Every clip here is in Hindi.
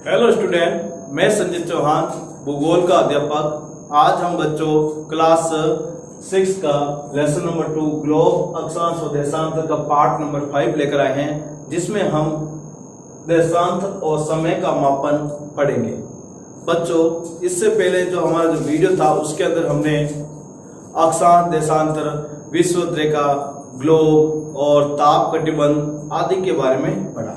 हेलो स्टूडेंट, मैं संजीत चौहान, भूगोल का अध्यापक। आज हम बच्चों क्लास 6 का लेसन नंबर 2 ग्लोब अक्षांश और देशांतर का पार्ट नंबर 5 लेकर आए हैं, जिसमें हम देशांत और समय का मापन पढ़ेंगे। बच्चों, इससे पहले जो हमारा जो वीडियो था उसके अंदर हमने अक्षांश, देशांतर, विषुवत रेखा, ग्लोब और ताप कटिबंध आदि के बारे में पढ़ा।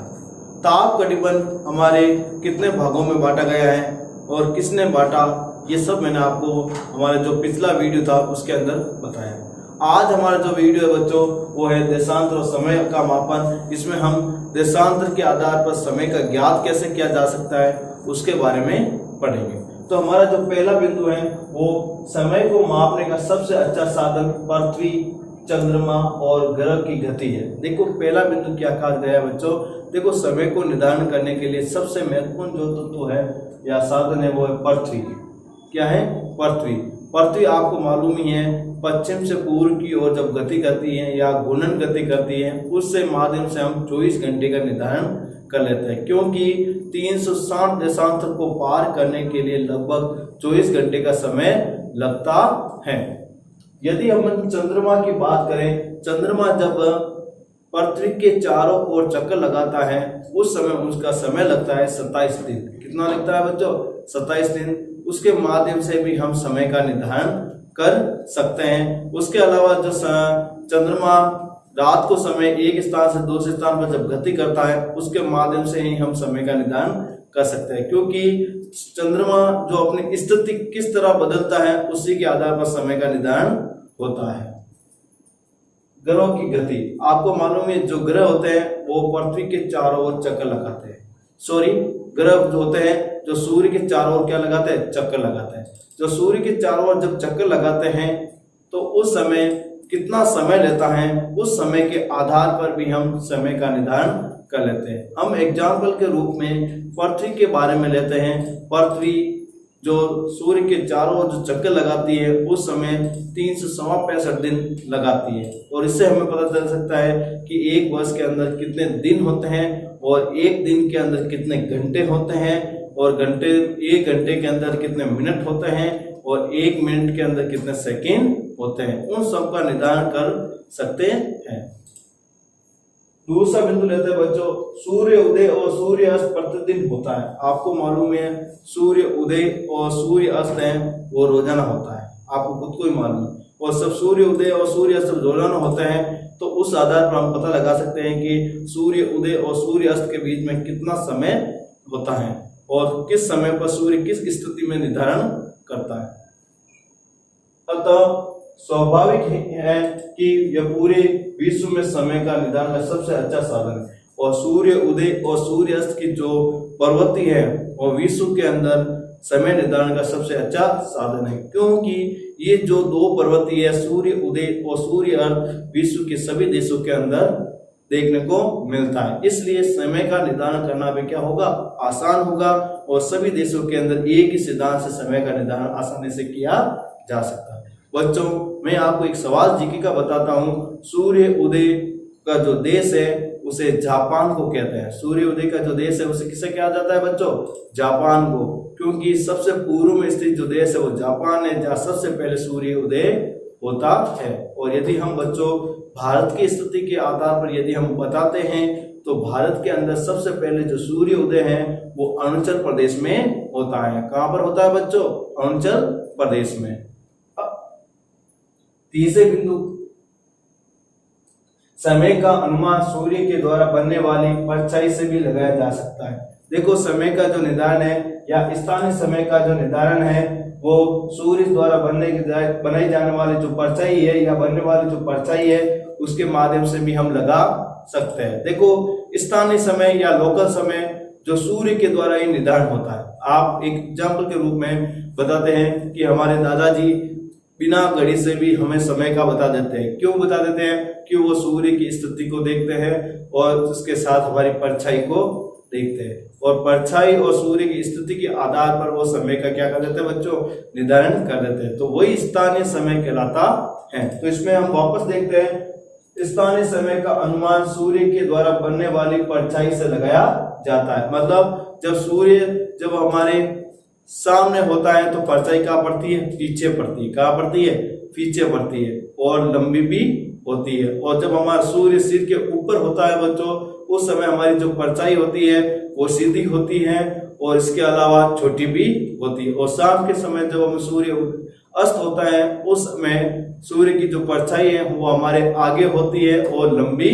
ताप कटिबंध हमारे कितने भागों में बांटा गया है और किसने बांटा, ये सब मैंने आपको हमारे जो पिछला वीडियो था उसके अंदर बताया। आज हमारा जो वीडियो है बच्चों वो है देशांतर और समय का मापन। इसमें हम देशांतर के आधार पर समय का ज्ञात कैसे किया जा सकता है उसके बारे में पढ़ेंगे। तो हमारा जो पहला बिंदु है वो समय को मापने का सबसे अच्छा साधन पृथ्वी, चंद्रमा और ग्रह की गति है। देखो पहला बिंदु क्या कहा गया है बच्चों, देखो समय को निर्धारण करने के लिए सबसे महत्वपूर्ण जो तत्व है या साधन है वो है पृथ्वी। क्या है? पृथ्वी। पृथ्वी आपको मालूम ही है, पश्चिम से पूर्व की ओर जब गति करती है या घूर्णन गति करती है, उससे माध्यम से हम 24 घंटे का निर्धारण कर लेते हैं, क्योंकि 360 देशांतर को पार करने के लिए लगभग 24 घंटे का समय लगता है। यदि हम चंद्रमा की बात करें, चंद्रमा जब पृथ्वी के चारों ओर चक्कर लगाता है उस समय उसका समय लगता है 27 दिन। कितना लगता है बच्चों? 27 दिन। उसके माध्यम से भी हम समय का निर्धारण कर सकते हैं। उसके अलावा जो चंद्रमा रात को समय एक स्थान से दूसरे स्थान पर जब गति करता है उसके माध्यम से ही हम समय का निर्धारण कर सकते हैं, क्योंकि चंद्रमा जो अपनी स्थिति किस तरह बदलता है उसी के आधार पर समय का निर्धारण होता है। ग्रहों की गति आपको मालूम है, जो ग्रह होते हैं वो पृथ्वी के चारों ओर चक्कर लगाते हैं। ग्रह जो होते हैं जो सूर्य के चारों ओर क्या लगाते हैं? चक्कर लगाते हैं। जो सूर्य के चारों ओर जब चक्कर लगाते हैं तो उस समय कितना समय लेता है, उस समय के आधार पर भी हम समय का निर्धारण कर लेते हैं। हम एग्जाम्पल के रूप में पृथ्वी के बारे में लेते हैं। पृथ्वी जो सूर्य के चारों ओर जो चक्कर लगाती है उस समय 365 दिन लगाती है, और इससे हमें पता चल सकता है कि एक वर्ष के अंदर कितने दिन होते हैं और एक दिन के अंदर कितने घंटे होते हैं, और एक घंटे के अंदर कितने मिनट होते हैं, और एक मिनट के अंदर कितने सेकंड होते हैं। उन सब का निर्धारण कर सकते हैं। दूसरा बिंदु लेते हैं बच्चों, सूर्य उदय और सूर्य अस्त प्रतिदिन होता है। आपको मालूम है सूर्य उदय और सूर्य अस्त है वो रोजाना होता है, आपको खुद को ही मालूम है। और सब सूर्य उदय और सूर्य अस्त रोजाना होते हैं, तो उस आधार पर हम पता लगा सकते हैं कि सूर्य उदय और सूर्य अस्त के बीच में कितना समय होता है और किस समय पर सूर्य किस स्थिति में निर्धारण करता है। अतः स्वाभाविक है कि यह पूरे विश्व में समय का निर्धारण का सबसे अच्छा साधन है, और सूर्य उदय और सूर्य अस्त की जो प्रवृत्ति है वो विश्व के अंदर समय निर्धारण का सबसे अच्छा साधन है, क्योंकि ये जो दो प्रवृत्ति है सूर्य उदय और सूर्य अस्त विश्व के सभी देशों के अंदर देखने को मिलता है। इसलिए समय का निर्धारण करना भी क्या होगा? आसान होगा, और सभी देशों के अंदर एक ही सिद्धांत से समय का निर्धारण आसानी से किया जा सकता है। बच्चों, मैं आपको एक सवाल जीके का बताता हूँ। सूर्य उदय का जो देश है उसे जापान को कहते हैं। सूर्य उदय का जो देश है उसे किसे कहा जाता है बच्चों? जापान को, क्योंकि सबसे पूर्व में स्थित जो देश है वो जापान है, जहाँ सबसे पहले सूर्य उदय होता है। और यदि हम बच्चों भारत की स्थिति के आधार पर यदि हम बताते हैं तो भारत के अंदर सबसे पहले जो सूर्य उदय है वो अरुणाचल प्रदेश में होता है। कहाँ पर होता है बच्चों? अरुणाचल प्रदेश में। तीसरे बिंदु, समय का अनुमान सूर्य के द्वारा बनने वाली परछाई से भी लगाया जा सकता है। देखो समय का जो निर्धारण है या स्थानीय समय का जो निर्धारण है वो सूर्य द्वारा बनाई जाने वाली जो परछाई है या बनने वाली जो परछाई है उसके माध्यम से भी हम लगा सकते हैं। देखो स्थानीय समय या लोकल समय जो सूर्य के द्वारा ही निर्धारण होता है। आप एक एग्जाम्पल के रूप में बताते हैं कि हमारे दादाजी बिना घड़ी से भी हमें समय का बता देते हैं। क्यों बता देते हैं? कि वो सूर्य की स्थिति को देखते हैं और उसके साथ हमारी परछाई को देखते हैं, और परछाई और सूर्य की स्थिति के आधार पर वो समय का क्या कर देते हैं बच्चों? निर्धारण कर देते हैं। तो वही स्थानीय समय कहलाता है। तो इसमें हम वापस देखते हैं, स्थानीय समय का अनुमान सूर्य के द्वारा बनने वाली परछाई से लगाया जाता है। मतलब जब सूर्य जब हमारे सामने होता है तो परछाई कहाँ पड़ती है, पीछे पड़ती है। कहाँ पड़ती है, पीछे पड़ती है और लंबी भी होती है। और जब हमारा सूर्य सिर के ऊपर होता है बच्चों, उस समय हमारी जो परछाई होती है वो सीधी होती है और इसके अलावा छोटी भी होती है। और शाम के समय जब हम सूर्य अस्त होता है उस समय सूर्य की जो परछाई है वो हमारे आगे होती है और लंबी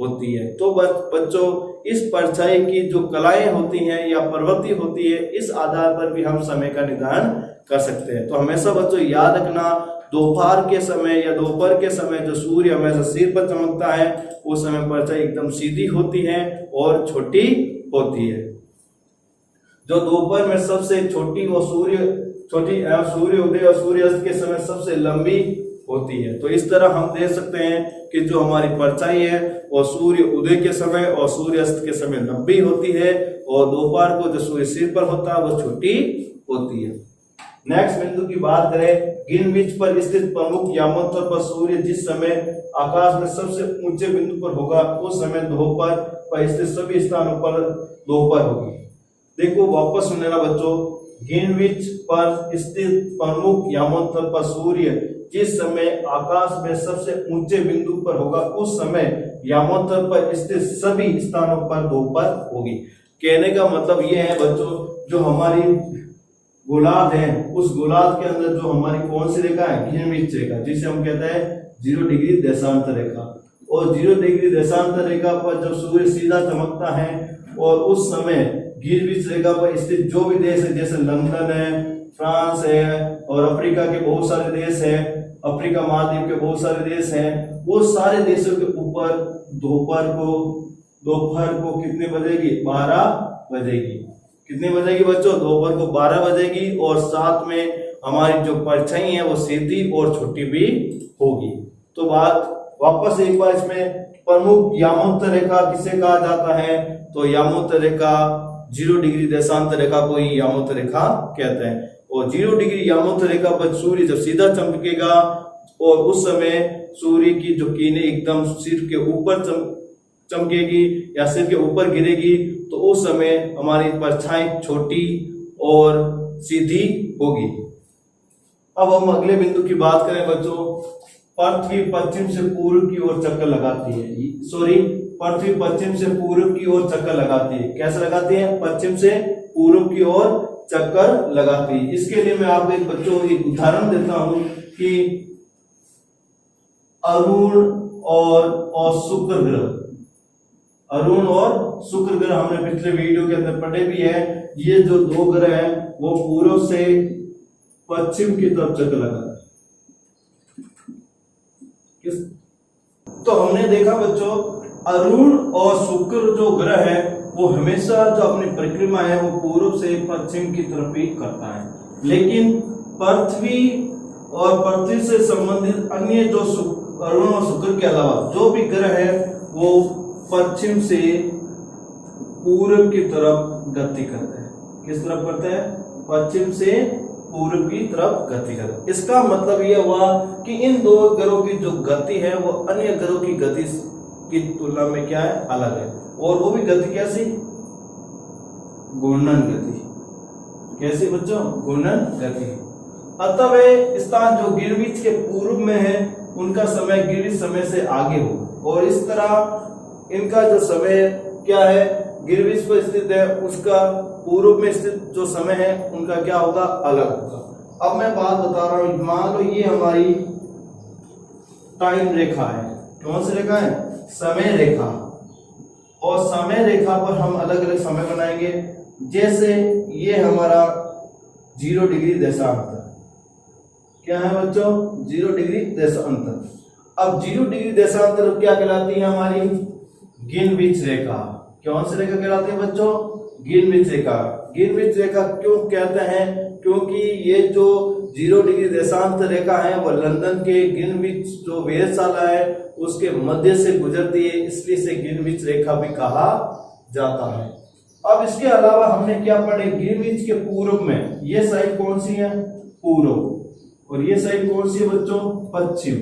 होती है। तो बच्चों इस परछाई की जो कलाएं होती हैं या प्रवृत्ति होती है, इस आधार पर भी हम समय का निर्धारण कर सकते हैं। तो हमेशा बच्चों याद रखना, दोपहर के समय या दोपहर के समय जो सूर्य हमेशा सिर पर चमकता है उस समय परछाई एकदम सीधी होती है और छोटी होती है। जो दोपहर में सबसे छोटी और सूर्य उदय और सूर्यास्त के समय सबसे लंबी होती है। तो इस तरह हम देख सकते हैं कि जो हमारी परछाई है वो सूर्य उदय के समय और सूर्यास्त के समय लंबी होती है और दोपहर को जो सूर्य सिर पर होता है वो छोटी होती है। नेक्स्ट बिंदु की बात करें, ग्रीनविच पर स्थित प्रमुख यामोत्तर पर सूर्य जिस समय आकाश में सबसे ऊंचे बिंदु पर होगा उस समय दोपहर पर स्थित सभी स्थानों पर दोपहर होगी। देखो वापस सुन लेना बच्चों, ग्रीनविच पर स्थित प्रमुख यामोत्तर पर सूर्य जिस समय आकाश में सबसे ऊंचे बिंदु पर होगा उस समय यामोत्तर पर स्थित सभी स्थानों पर दोपहर होगी। कहने का मतलब ये है बच्चों, जो हमारी गोलार्ध है उस गोलार्ध के अंदर जो हमारी कौन सी रेखा है, ग्रीनविच रेखा, जिसे हम कहते हैं 0 डिग्री देशांतर रेखा। और 0 डिग्री देशांतर रेखा पर जब सूर्य सीधा चमकता है और उस समय ग्रीनविच रेखा पर स्थित जो भी देश है, जैसे लंदन है, फ्रांस है और अफ्रीका के बहुत सारे देश हैं, अफ्रीका महाद्वीप के बहुत सारे देश हैं, वो सारे देशों के ऊपर दोपहर को कितने बजेगी, 12 बजेगी। कितनी बजेगी बच्चों, दोपहर को 12 बजेगी। और साथ में हमारी जो परछाई है वो सीधी और छोटी भी होगी। तो बात वापस एक बार, इसमें प्रमुख यामोत्तर रेखा किसे कहा जाता है, तो यामोत्तर रेखा 0 डिग्री देशांतर रेखा को ही यामोत्तर रेखा कहते हैं। और 0 डिग्री यामोत्तर रेखा पर सूर्य जब सीधा चमकेगा और उस समय सूर्य की जो किरणें एकदम सिर के ऊपर चमकेगी या सिर के ऊपर गिरेगी, तो उस समय हमारी परछाई छोटी और सीधी होगी। अब हम अगले बिंदु की बात करें बच्चों, पृथ्वी पश्चिम से पूर्व की ओर चक्कर लगाती है। पृथ्वी पश्चिम से पूर्व की ओर चक्कर लगाती है। कैसे लगाती है, पश्चिम से पूर्व की ओर चक्कर लगाती है। इसके लिए मैं आपको एक बच्चों एक उदाहरण देता हूं कि अरुण और शुक्र ग्रह, अरुण और शुक्र ग्रह हमने पिछले वीडियो के अंदर पढ़े भी है। ये जो दो ग्रह हैं वो पूर्व से पश्चिम की तरफ चक्कर लगाते हैं। तो हमने देखा बच्चों, अरुण और शुक्र जो ग्रह है वो हमेशा जो अपनी परिक्रमा है वो पूर्व से पश्चिम की तरफ ही करता है। लेकिन पृथ्वी और पृथ्वी से संबंधित अन्य जो अरुण और शुक्र के अलावा जो भी ग्रह है वो पश्चिम से पूर्व की तरफ गति करते हैं। किस तरफ करते हैं, पश्चिम से पूर्व की तरफ गति करते हैं। इसका मतलब यह हुआ कि इन दो ग्रहों की जो गति है वो अन्य ग्रहों की गति की तुलना में क्या है, अलग है। और वो भी गति कैसी, घूर्णन गति। कैसी बच्चों, घूर्णन गति। अतः वे स्थान जो ग्रीनविच के पूर्व में है उनका समय ग्रीनविच समय से आगे हो, और इस तरह इनका जो समय क्या है, ग्रीनविच पर स्थित है उसका पूर्व में स्थित जो समय है उनका क्या होगा, अलग होगा। अब मैं बात बता रहा हूं, मान लो ये हमारी टाइम रेखा है। कौन सी रेखा है, समय रेखा। और समय रेखा पर हम अलग अलग समय बनाएंगे। जैसे ये हमारा 0 डिग्री देशांतर, क्या है बच्चों, 0 डिग्री देशांतर। अब 0 डिग्री देशांतर क्या कहलाती है, हमारी ग्रीनविच रेखा। कौन सी रेखा कहलाती है बच्चों, ग्रीनविच रेखा। ग्रीनविच रेखा क्यों कहते हैं, क्योंकि ये जो 0 डिग्री देशांतर रेखा है वो लंदन के ग्रीनविच जो वेधशाला है उसके मध्य से गुजरती है, इसलिए इसे ग्रीनविच रेखा भी कहा जाता है। अब इसके अलावा हमने क्या पढ़े, ग्रीनविच के पूर्व में ये साइड कौन सी है, पूर्व, और ये साइड कौन सी है बच्चों, पश्चिम।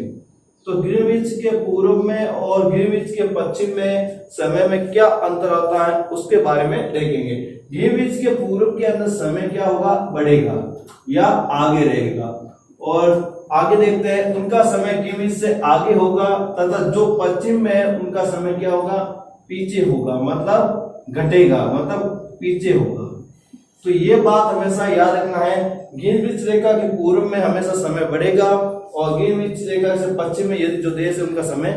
तो ग्रीनविच के पूर्व में और ग्रीनविच के पश्चिम में समय में क्या अंतर आता है उसके बारे में देखेंगे। ग्रीनविच के पूर्व के अंदर समय क्या होगा, बढ़ेगा या आगे रहेगा, और आगे देखते हैं उनका समय ग्रीनविच से आगे होगा तथा जो पश्चिम में है उनका समय क्या होगा, पीछे होगा, मतलब घटेगा, मतलब पीछे होगा। तो ये बात हमेशा याद रखना है, ग्रीनविच रेखा के पूर्व में हमेशा समय बढ़ेगा और ग्रीनविच रेखा से पश्चिम में यदि जो देश है उनका समय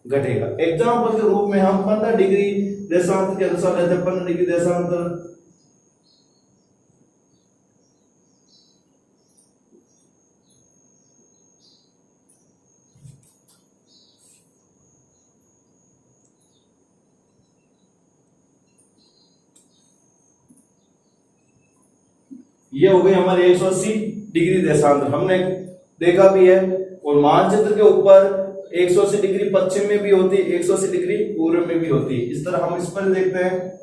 घटेगा। एग्जाम्पल के रूप में हम 15 डिग्री देशांतर के अनुसार लेते हैं। 15 डिग्री देशांतर ये हो गई हमारी 180 डिग्री देशांतर, हमने देखा भी है। और मानचित्र के ऊपर 180 डिग्री पश्चिम में भी होती है, 180 डिग्री पूर्व में भी होती है। इस तरह हम इस पर देखते हैं।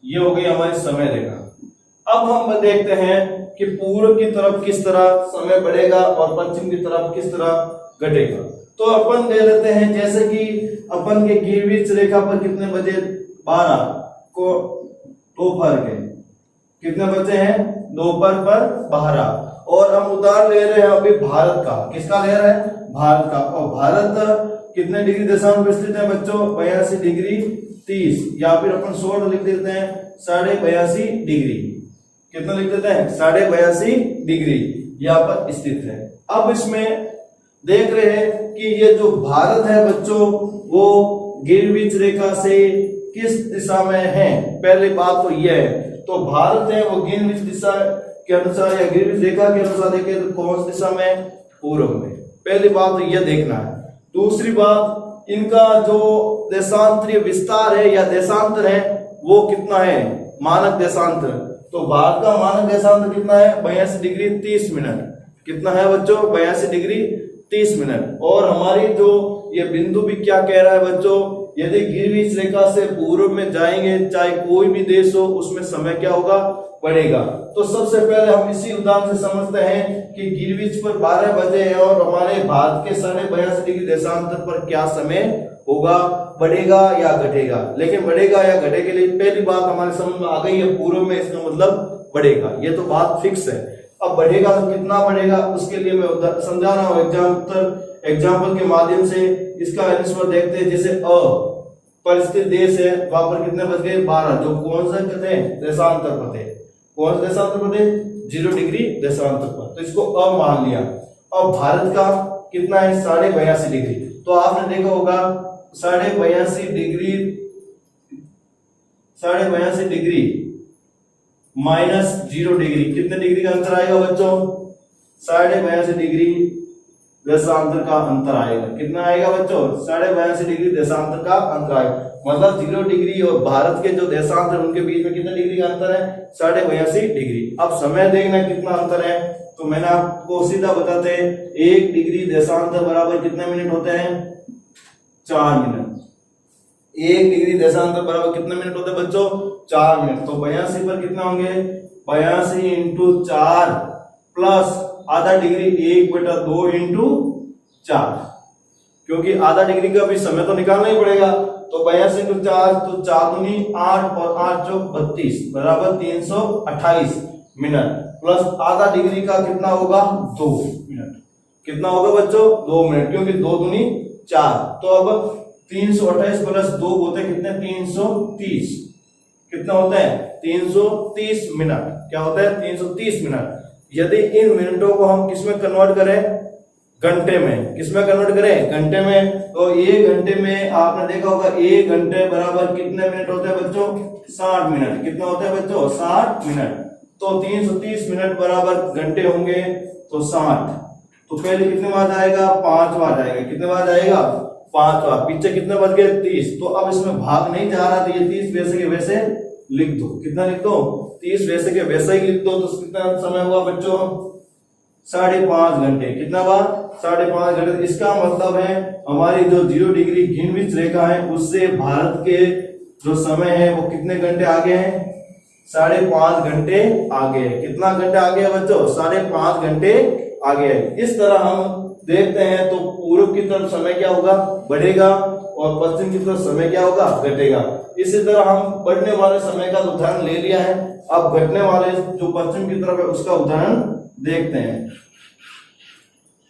ये हो गई हमारी समय रेखा। अब हम देखते हैं कि पूर्व की तरफ किस तरह समय बढ़ेगा और पश्चिम की तरफ किस तरह घटेगा। तो अपन ले लेते हैं, जैसे कि अपन के ग्रीनविच रेखा पर कितने बजे, 12 को दोपहर के कितने बजे हैं, दोपहर पर 12। और हम उदाहरण ले रहे हैं अभी भारत का, किसका ले रहे हैं, भारत का। और भारत कितने डिग्री देशांतर पर स्थित है बच्चों, 82 डिग्री 30, या फिर अपन शॉर्ट लिख देते हैं 82.5 डिग्री। कितना लिख देते हैं, 82.5 डिग्री यहाँ पर स्थित है। अब इसमें देख रहे हैं कि ये जो भारत है बच्चों वो ग्रीनविच रेखा से किस दिशा में है। पहली बात तो यह है, तो भारत है वो ग्रीनविच दिशा के अनुसार या ग्रीनविच रेखा के अनुसार देखें तो कौन सी दिशा में, पूर्व में। पहली बात तो यह देखना है। दूसरी बात, इनका जो देशांतरीय विस्तार है या देशांतर है वो कितना है, मानक देशांतर। तो भारत का मानक देशांतर कितना है, 82 डिग्री 30 मिनट। कितना है बच्चों, 82 डिग्री 30 मिनट। और हमारी जो ये बिंदु भी क्या कह रहा है बच्चों, यदि ग्रीनविच रेखा से पूर्व में जाएंगे चाहे कोई भी देश हो उसमें समय क्या होगा, बढ़ेगा। तो सबसे पहले हम इसी उदाहरण से समझते हैं कि ग्रीनविच पर 12 बजे है और हमारे भारत के 82.5 डिग्री देशांतर पर क्या समय होगा, बढ़ेगा या घटेगा। लेकिन बढ़ेगा या घटेगा के लिए पहली बात हमारे समझ में आ गई है, पूर्व में इसका मतलब बढ़ेगा, ये तो बात फिक्स है। अब बढ़ेगा तो कितना बढ़ेगा उसके लिए मैं समझा रहा हूँ एग्जाम्पल के माध्यम से। इसका आंसर देखते हैं, जैसे अ पर स्थित देश है वहां पर कितने बज गए, 12, जो कौन सा कहते हैं, देशांतर पर है। कौन सा देशांतर पर है, 0 डिग्री देशांतर पर, तो इसको अ मान लिया। अब भारत का कितना है, 82.5 डिग्री। तो आपने देखा होगा 82.5 डिग्री, 82.5 डिग्री माइनस 0 डिग्री, कितने डिग्री का अंतर आएगा बच्चों, 82.5 डिग्री देशांतर का अंतर आएगा। कितना आएगा बच्चों, 82.5 डिग्री देशांतर का अंतर आएगा। मतलब 0 डिग्री और भारत के जो देशांतर उनके बीच में कितने डिग्री का अंतर है, 82.5 डिग्री। अब समय देखना कितना अंतर है, तो मैंने आपको सीधा बताते हैं, 1 डिग्री देशांतर बराबर कितने मिनट होते हैं, 4 मिनट। 1 डिग्री देशांतर बराबर कितने मिनट होते हैं बच्चों, 4 मिनट। तो 82 पर कितना होंगे, 82 इंटू 4 प्लस आधा डिग्री 1/2 इंटू 4, क्योंकि आधा डिग्री का भी समय तो निकालना ही पड़ेगा। तो 82 इंटू 4, तो 4 दूनी 8 और 8 चौक 32 बराबर 328 मिनट, प्लस आधा डिग्री का कितना होगा, 2 मिनट। कितना होगा बच्चों, 2 मिनट, क्योंकि 2 दूनी 4। तो अब 328 प्लस 2 होते हैं कितने, 330। कितना होता है, 330 मिनट। क्या होता है, 330 मिनट। यदि इन मिनटों को हम किसमें कन्वर्ट करें, घंटे में। किसमें कन्वर्ट करें, घंटे में। तो 1 घंटे में आपने देखा होगा 1 घंटे बराबर कितने मिनट होते हैं बच्चों, 60 मिनट। कितना होता है बच्चों, 60 मिनट। तो 330 मिनट बराबर घंटे होंगे तो 60। तो पहले कितने बार आएगा, 5 बार आएगा। कितने बार आएगा, 5 बार। पीछे कितने बच गए, 30। तो अब इसमें भाग नहीं जा रहा, तो ये 30 वैसे के वैसे लिख दो। कितना लिख दो? 30 वैसे के वैसा ही लिख दो। तो कितना समय हुआ बच्चों? 5.5 घंटे। कितना हुआ? 5.5 घंटे। इसका मतलब है हमारी जो 0 डिग्री ग्रीनविच रेखा है उससे भारत के जो समय है वो कितने घंटे आगे है? 5.5 घंटे आगे है। कितना घंटे आगे है बच्चों? 5.5 घंटे आगे है। इस तरह हम देखते हैं तो पूर्व की तरफ समय क्या होगा? बढ़ेगा और पश्चिम की तरफ समय क्या होगा? घटेगा। इसी तरह हम बढ़ने वाले समय का उदाहरण ले लिया है। अब घटने वाले जो पश्चिम की तरफ है उसका उदाहरण देखते हैं।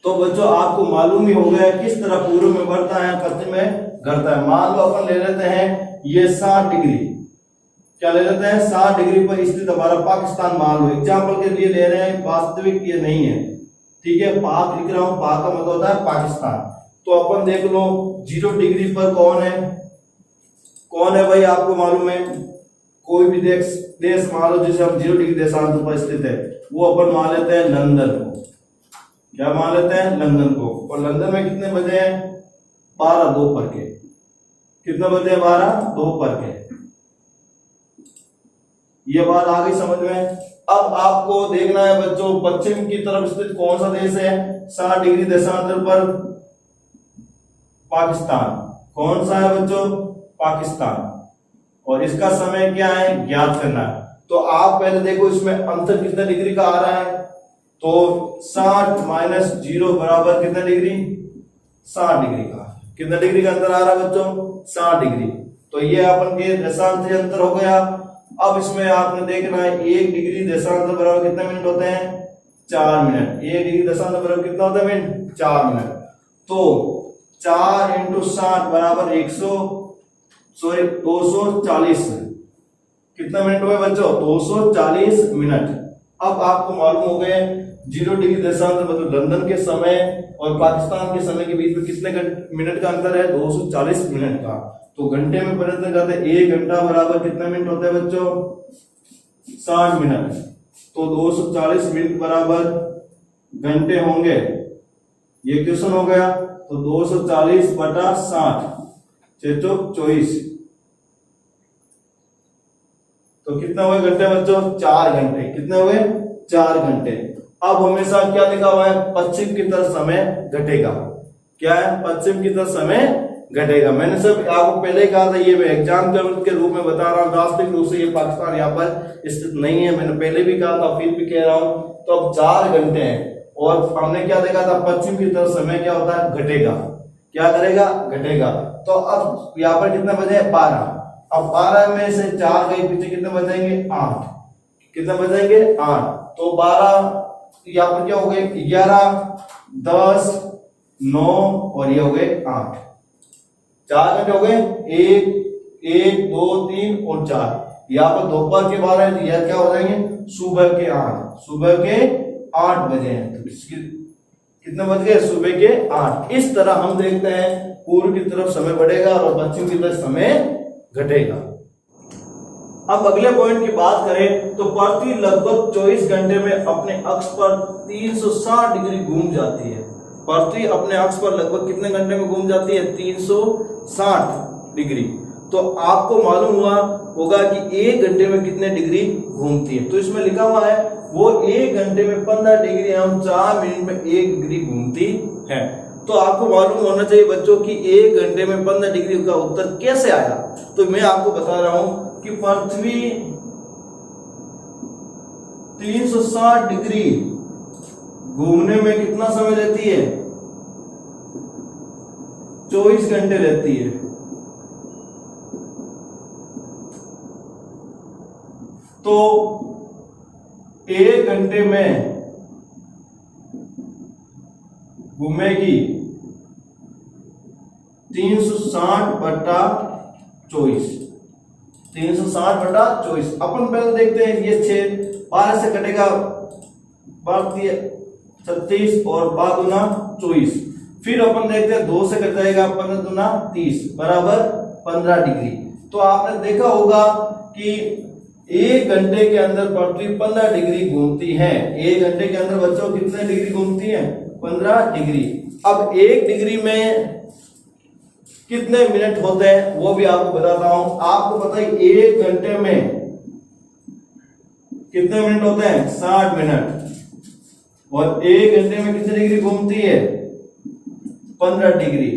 तो बच्चों आपको मालूम ही हो गया किस तरह पूर्व में बढ़ता है, पश्चिम में घटता है। मान लो अपन ले लेते हैं ये 60 डिग्री, क्या ले लेते हैं? 60 डिग्री पर स्थित हमारा पाकिस्तान मान लो, एग्जाम्पल के लिए ले रहे हैं, वास्तविक ये नहीं है, ठीक है। पाक लिख रहा हूं, पाक का मतलब होता है पाकिस्तान। तो अपन देख लो 0 डिग्री पर कौन है? कौन है भाई? आपको मालूम है कोई भी देश मान लो जिसे हम 0 डिग्री देशांतर पर स्थित है, वो अपन मान लेते हैं लंदन को। क्या मान लेते हैं? लंदन को। और लंदन में कितने बजे हैं? 12 दोपहर के। कितने बजे हैं? 12 दोपहर के। ये बात आ गई समझ में? अब आपको देखना है बच्चों पश्चिम की तरफ स्थित कौन सा देश है 60 डिग्री देशांतर पर? पाकिस्तान। कौन सा है बच्चों? पाकिस्तान। और इसका समय क्या है? ज्ञात करना है। तो आप पहले देखो इसमें अंतर कितना डिग्री का आ रहा है। तो 60 माइनस 0 बराबर कितना डिग्री? 60 डिग्री का। कितना डिग्री का अंतर आ रहा है बच्चों? 60 डिग्री। तो ये अपन के देशांतर अंतर हो गया। अब इसमें आपने देखना है 1 डिग्री देशांतर बराबर कितने मिनट होते हैं? 4 मिनट। 1 डिग्री देशांतर बराबर कितना होता है मिनट? 4 मिनट। तो 4 इंटू 60 बराबर 240। कितना मिनट हुए बच्चों? 240 मिनट। अब आपको मालूम हो गए 0 डिग्री देशांतर मतलब लंदन के समय और पाकिस्तान के समय के बीच में कितने मिनट का अंतर है? 240 मिनट का। तो घंटे में परिवर्तन करते हैं 1 घंटा बराबर कितने मिनट होते हैं बच्चों? 60 मिनट। तो 240 मिनट बराबर घंटे होंगे। ये क्वेश्चन हो गया। तो 240 बटा 60 24। तो कितना हुए घंटे बच्चों? 4 घंटे। कितने हुए? 4 घंटे। अब हमेशा क्या लिखा हुआ है? पश्चिम की तरफ समय घटेगा। क्या है? पश्चिम की तरफ समय घटेगा। मैंने सब आपको पहले ही कहा था, ये मैं एग्जाम के रूप में बता रहा हूँ, वास्तविक रूप से ये पाकिस्तान यहाँ पर स्थित नहीं है। मैंने पहले भी कहा था, फिर भी कह रहा हूँ। तो अब 4 घंटे हैं और हमने क्या देखा था? पश्चिम की तरफ समय क्या होता है? घटेगा। क्या करेगा? घटेगा। तो अब यहाँ पर कितने बजे? 12। अब 12 में से 4 गए पीछे, कितने बचेंगे? 8। कितने बचेंगे? 8। तो 12 यहाँ पर क्या हो गए? 11, 10, 9 और ये हो गए 8। 4 घंटे हो गए। 1, 2, 3 और 4। यहाँ पर दोपहर के 12 है तो यह क्या हो जाएंगे? सुबह के 8। सुबह के 8 बजे हैं। तो कितने बज गए? सुबह के 8। इस तरह हम देखते हैं पूर्व की तरफ समय बढ़ेगा और पश्चिम की तरफ समय घटेगा। अब अगले पॉइंट की बात करें तो पृथ्वी लगभग 24 घंटे में अपने अक्ष पर 360 डिग्री घूम जाती है। पृथ्वी अपने अक्ष पर लगभग कितने घंटे में घूम जाती है? 360 डिग्री। तो आपको मालूम हुआ होगा कि 1 घंटे में कितने डिग्री घूमती है। तो इसमें लिखा हुआ है वो 1 घंटे में 15 डिग्री एवं 4 मिनट में 1 डिग्री घूमती है। तो आपको मालूम होना चाहिए बच्चों कि 1 घंटे में 15 डिग्री का उत्तर कैसे आया। तो मैं आपको बता रहा हूं कि पृथ्वी 360 डिग्री घूमने में कितना समय लेती है? 24 घंटे लेती है। तो 1 घंटे में घूमेगी 360 बटा 24। 360 बटा 24। अपन पहले देखते हैं ये 6 12 से कटेगा 36 और 12 दूना 24। फिर अपन देखते हैं 2 से कट जाएगा 15 दूना 30 बराबर 15 डिग्री। तो आपने देखा होगा कि 1 घंटे के अंदर पृथ्वी 15 डिग्री घूमती है। 1 घंटे के अंदर बच्चों कितने डिग्री घूमती है? 15 डिग्री। अब 1 डिग्री में कितने मिनट होते हैं वो भी आपको बताता हूं। आपको पता है 1 घंटे में कितने मिनट होते हैं? 60 मिनट। और 1 घंटे में कितनी डिग्री घूमती है? 15 डिग्री।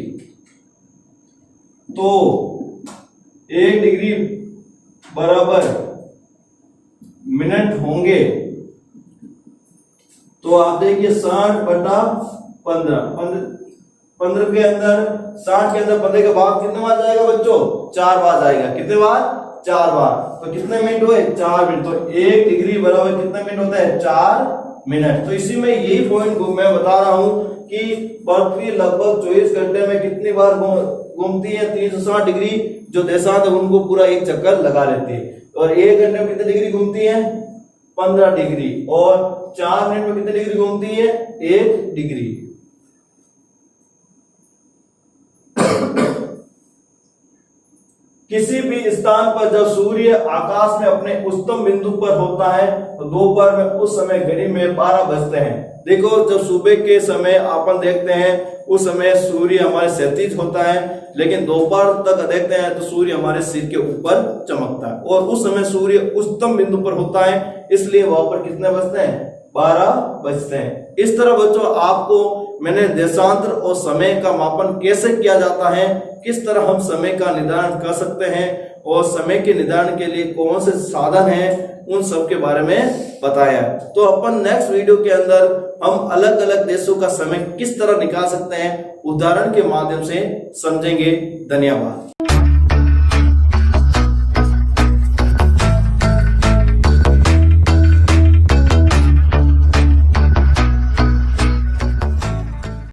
तो 1 डिग्री बराबर मिनट होंगे। तो आप देखिए 60 बटा 15 के अंदर 60 के अंदर 15 के बाद कितने बार जाएगा बच्चों? 4 बार जाएगा। कितने बार? 4 बार। तो कितने मिनट हुए? 4 मिनट। तो 1 डिग्री बराबर कितने मिनट होता है? 4 मिनट। तो इसी में यही पॉइंट मैं बता रहा हूं कि पृथ्वी लगभग 24 घंटे में कितनी बार घूमती है? 360 डिग्री जो देशांत है उनको पूरा एक चक्कर लगा लेती है। और 1 घंटे में कितनी डिग्री घूमती है? 15 डिग्री। और 4 मिनट में कितनी डिग्री घूमती है? 1 डिग्री। किसी भी स्थान पर जब सूर्य आकाश में अपने उच्चतम बिंदु पर होता है तो दोपहर में उस समय घड़ी में 12 बजते हैं। देखो जब सुबह के समय अपन देखते हैं उस समय सूर्य हमारे क्षैतिज होता है, लेकिन दोपहर तक देखते हैं तो सूर्य हमारे सिर के ऊपर चमकता है। और उस समय सूर्य उच्चतम बिंदु पर होता है, इसलिए वहां पर कितने बजते हैं? 12 बजते हैं। इस तरह बच्चों आपको मैंने देशांतर और समय का मापन कैसे किया जाता है, किस तरह हम समय का निर्धारण कर सकते हैं और समय के निर्धारण के लिए कौन से साधन हैं, उन सब के बारे में बताया। तो अपन नेक्स्ट वीडियो के अंदर हम अलग अलग देशों का समय किस तरह निकाल सकते हैं उदाहरण के माध्यम से समझेंगे। धन्यवाद।